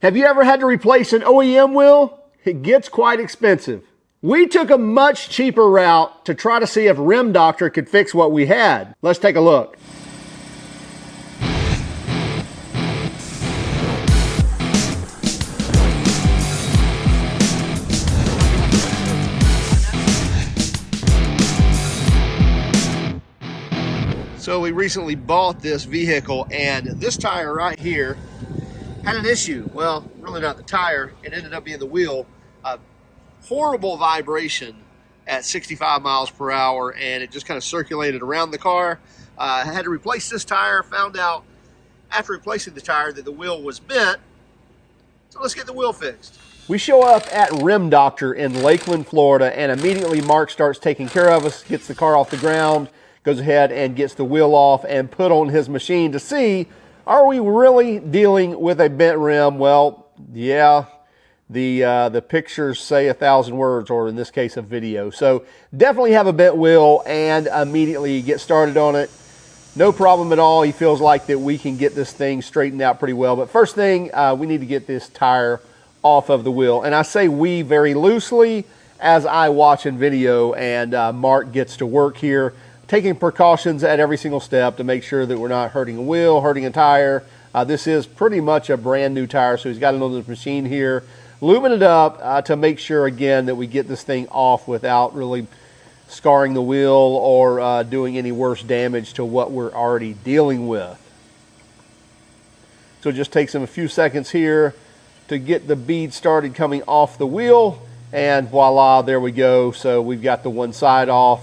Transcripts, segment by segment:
Have you ever had to replace an OEM wheel? It gets quite expensive. We took a much cheaper route to try to see if Rim Doctor could fix what we had. Let's take a look. So we recently bought this vehicle, and this tire right here had an issue. Well, really not the tire, it ended up being the wheel. Horrible vibration at 65 miles per hour, and it just kind of circulated around the car. I had to replace this tire, found out after replacing the tire that the wheel was bent. So let's get the wheel fixed. We show up at Rim Doctor in Lakeland, Florida, and immediately Mark starts taking care of us, gets the car off the ground, goes ahead and gets the wheel off and put on his machine to see, are we really dealing with a bent rim? Well, yeah, the pictures say 1,000 words, or in this case, a video. So definitely have a bent wheel, and immediately get started on it. No problem at all. He feels like that we can get this thing straightened out pretty well. But first thing, we need to get this tire off of the wheel. And I say we very loosely as I watch in video, and Mark gets to work here, taking precautions at every single step to make sure that we're not hurting a wheel, hurting a tire. This is pretty much a brand new tire, so he's got it on the machine here, lubing it up to make sure, again, that we get this thing off without really scarring the wheel or doing any worse damage to what we're already dealing with. So it just takes him a few seconds here to get the bead started coming off the wheel, and voila, there we go. So we've got the one side off,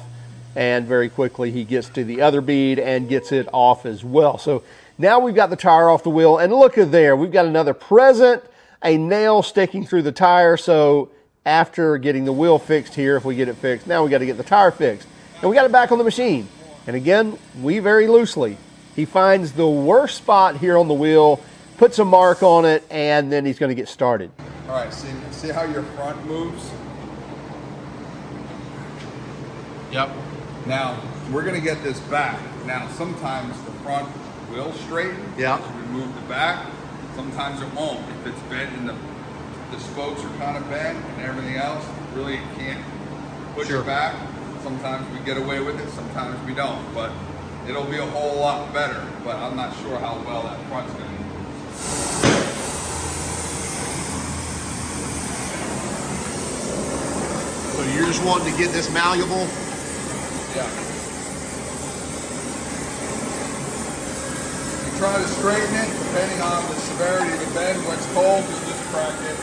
and very quickly he gets to the other bead and gets it off as well. So now we've got the tire off the wheel, and look at there, we've got another present, a nail sticking through the tire. So after getting the wheel fixed here, if we get it fixed, now we got to get the tire fixed. And we got it back on the machine. And again, we very loosely. He finds the worst spot here on the wheel, puts a mark on it, and then he's going to get started. All right, see how your front moves? Yep. Now, we're gonna get this back. Now, sometimes the front will straighten. Yeah. As we move the back. Sometimes it won't. If it's bent and the spokes are kind of bent and everything else, really you can't push it back. Sometimes we get away with it, sometimes we don't. But it'll be a whole lot better. But I'm not sure how well that front's gonna move. So you're just wanting to get this malleable? Yeah. You try to straighten it, depending on the severity of the bend. When it's cold, you'll just crack it.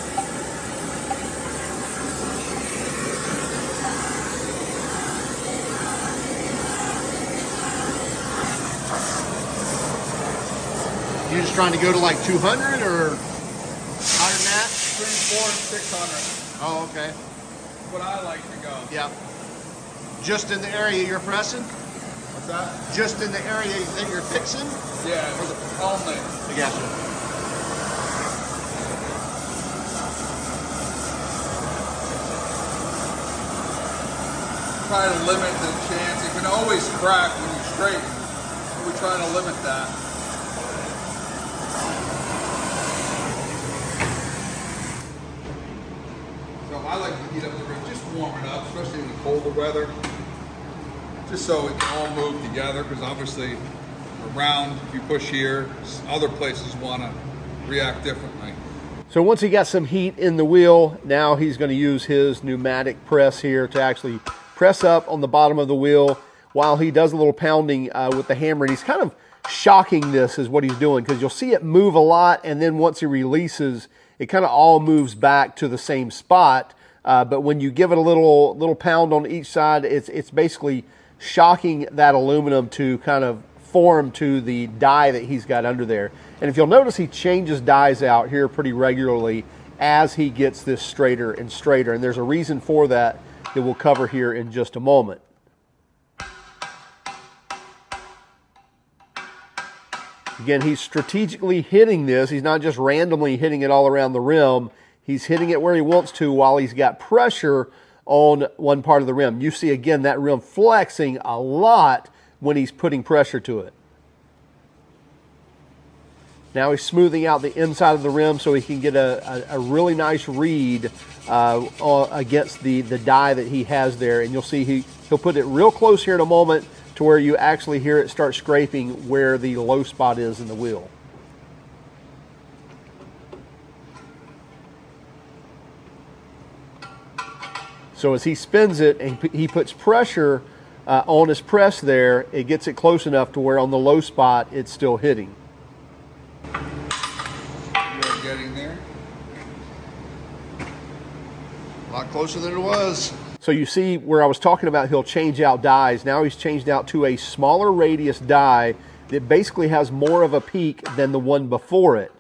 You're just trying to go to like 200 or higher than that? Between 400 and 600. Oh, okay. That's what I like to go. Yeah. Just in the area you're pressing? What's that? Just in the area that you're fixing? Yeah, only. I got you. Try to limit the chance. It can always crack when you straighten. So we try to limit that. So I like to heat up the rim, just warm it up, especially in the colder weather. Just so it can all move together, because obviously around, if you push here, other places want to react differently. So once he got some heat in the wheel, now he's going to use his pneumatic press here to actually press up on the bottom of the wheel while he does a little pounding with the hammer. And he's kind of shocking this is what he's doing, because you'll see it move a lot, and then once he releases, it kind of all moves back to the same spot. But when you give it a little pound on each side, it's basically shocking that aluminum to kind of form to the die that he's got under there. And if you'll notice, he changes dies out here pretty regularly as he gets this straighter and straighter. And there's a reason for that that we'll cover here in just a moment. Again, he's strategically hitting this. He's not just randomly hitting it all around the rim. He's hitting it where he wants to while he's got pressure on one part of the rim. You see, again, that rim flexing a lot when he's putting pressure to it. Now he's smoothing out the inside of the rim so he can get a really nice read against the die that he has there. And you'll see he'll put it real close here in a moment to where you actually hear it start scraping where the low spot is in the wheel. So as he spins it and he puts pressure on his press there, it gets it close enough to where on the low spot it's still hitting. You're getting there. A lot closer than it was. So you see where I was talking about he'll change out dies. Now he's changed out to a smaller radius die that basically has more of a peak than the one before it.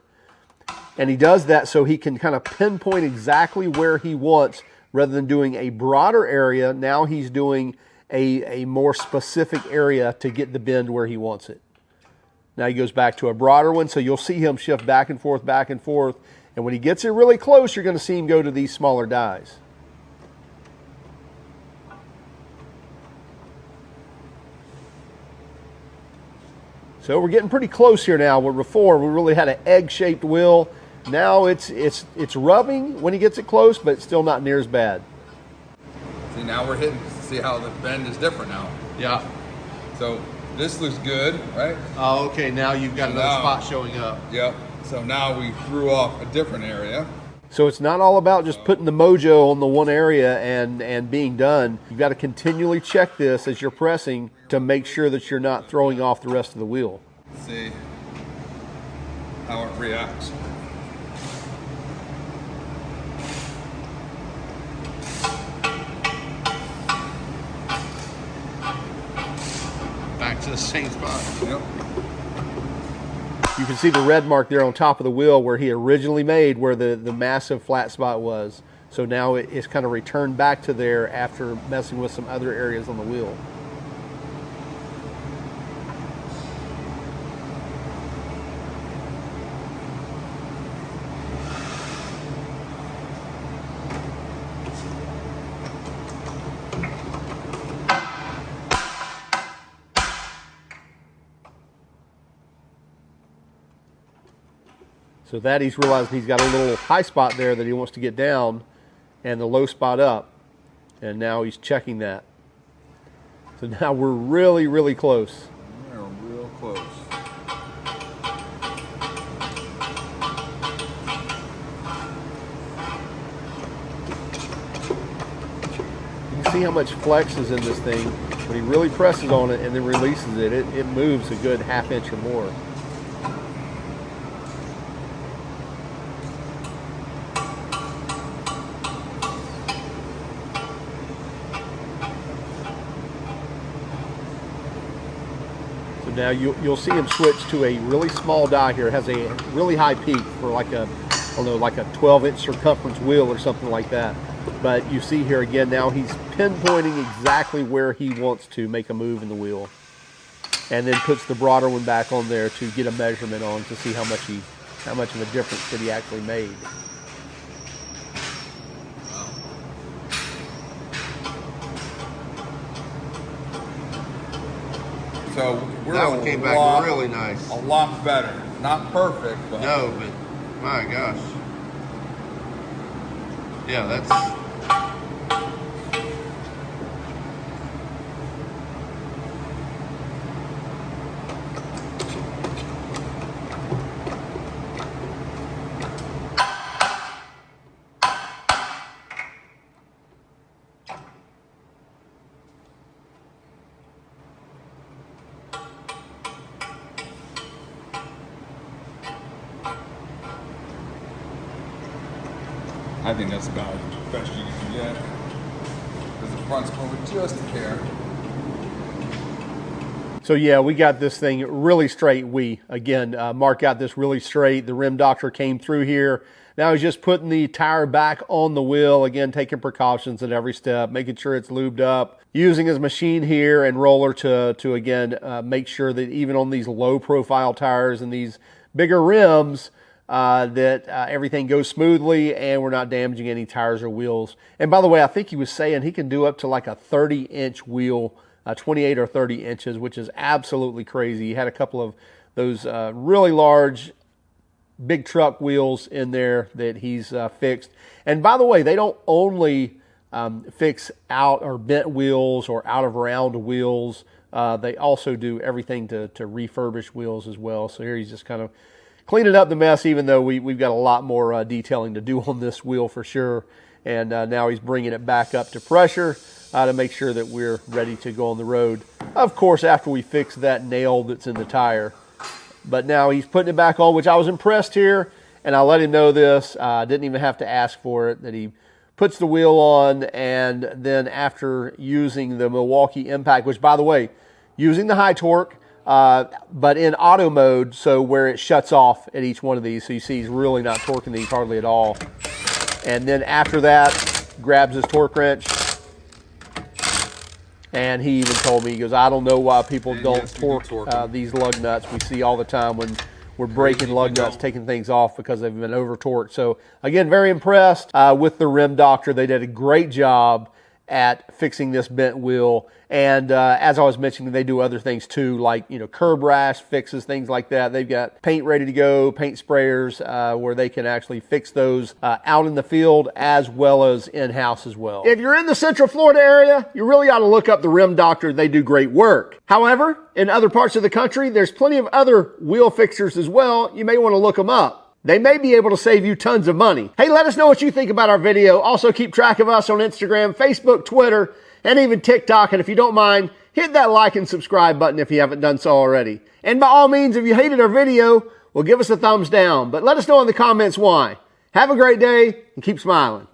And he does that so he can kind of pinpoint exactly where he wants. Rather than doing a broader area, now he's doing a more specific area to get the bend where he wants it. Now he goes back to a broader one, so you'll see him shift back and forth, and when he gets it really close, you're going to see him go to these smaller dies. So we're getting pretty close here now. Where before we really had an egg-shaped wheel. Now it's rubbing when he gets it close, but it's still not near as bad. See, now we're hitting. See how the bend is different now. Yeah. So this looks good, right? Oh, okay. Now you've got another spot showing up. Yep. So now we threw off a different area. So it's not all about just putting the mojo on the one area and being done. You've got to continually check this as you're pressing to make sure that you're not throwing off the rest of the wheel. See how it reacts. Back to the same spot. Yep. You can see the red mark there on top of the wheel where he originally made where the massive flat spot was. So now it's kind of returned back to there after messing with some other areas on the wheel. So that he's realizing he's got a little high spot there that he wants to get down and the low spot up. And now he's checking that. So now we're really, really close. We're real close. You can see how much flex is in this thing. When he really presses on it and then releases it, it moves a good ½ inch or more. Now you'll see him switch to a really small die here. It has a really high peak for like a, I don't know, like a 12-inch circumference wheel or something like that. But you see here again, now he's pinpointing exactly where he wants to make a move in the wheel. And then puts the broader one back on there to get a measurement on to see how much of a difference that he actually made. So that one came back really nice. A lot better. Not perfect, but no, but my gosh. Yeah, that's I think that's about the best you can get. Because the front's moving just a hair. So yeah, we got this thing really straight. Mark got this really straight. The rim doctor came through here. Now he's just putting the tire back on the wheel. Again, taking precautions at every step, making sure it's lubed up. Using his machine here and roller to again, make sure that even on these low profile tires and these bigger rims, that everything goes smoothly and we're not damaging any tires or wheels. And by the way, I think he was saying he can do up to like a 30-inch wheel, 28 or 30 inches, which is absolutely crazy. He had a couple of those really large big truck wheels in there that he's fixed. And by the way, they don't only fix out or bent wheels or out of round wheels. They also do everything to refurbish wheels as well. So here he's just kind of cleaning up the mess, even though we've got a lot more detailing to do on this wheel for sure. And now he's bringing it back up to pressure to make sure that we're ready to go on the road. Of course, after we fix that nail that's in the tire. But now he's putting it back on, which I was impressed here. And I let him know this. I didn't even have to ask for it, that he puts the wheel on, and then after using the Milwaukee Impact, which, by the way, using the high torque, but in auto mode, so where it shuts off at each one of these. So you see he's really not torquing these hardly at all. And then after that, grabs his torque wrench. And he even told me, he goes, I don't know why people don't torque these lug nuts. We see all the time when we're breaking lug nuts, taking things off because they've been over torqued. So again, very impressed with the Rim Doctor. They did a great job at fixing this bent wheel. And as I was mentioning, they do other things too, like, you know, curb rash fixes, things like that. They've got paint ready to go, paint sprayers, where they can actually fix those out in the field as well as in-house as well. If you're in the Central Florida area, you really ought to look up the Rim Doctor. They do great work. However, in other parts of the country, there's plenty of other wheel fixers as well. You may want to look them up. They may be able to save you tons of money. Hey, let us know what you think about our video. Also, keep track of us on Instagram, Facebook, Twitter, and even TikTok. And if you don't mind, hit that like and subscribe button if you haven't done so already. And by all means, if you hated our video, well, give us a thumbs down. But let us know in the comments why. Have a great day and keep smiling.